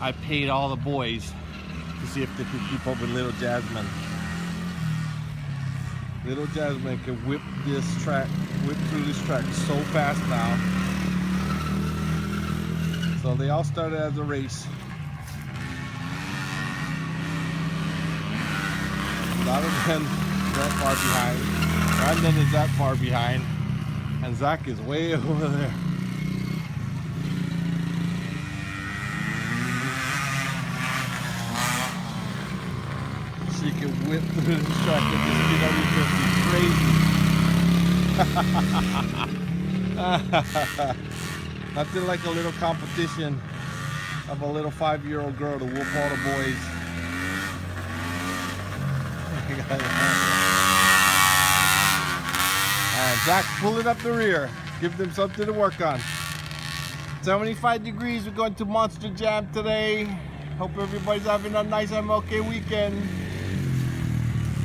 I paid all the boys to see if they could keep up with little Jasmine. Little Jasmine can whip through this track so fast now. So they all started as a race. Not even that far behind. Brandon is that far behind. And Zach is way over there. She can whip through this track with this crazy. Nothing like a little competition of a little 5-year-old girl to whoop all the boys. And Zach pulling up the rear. Give them something to work on. 75 degrees. We're going to Monster Jam today. Hope everybody's having a nice MLK weekend.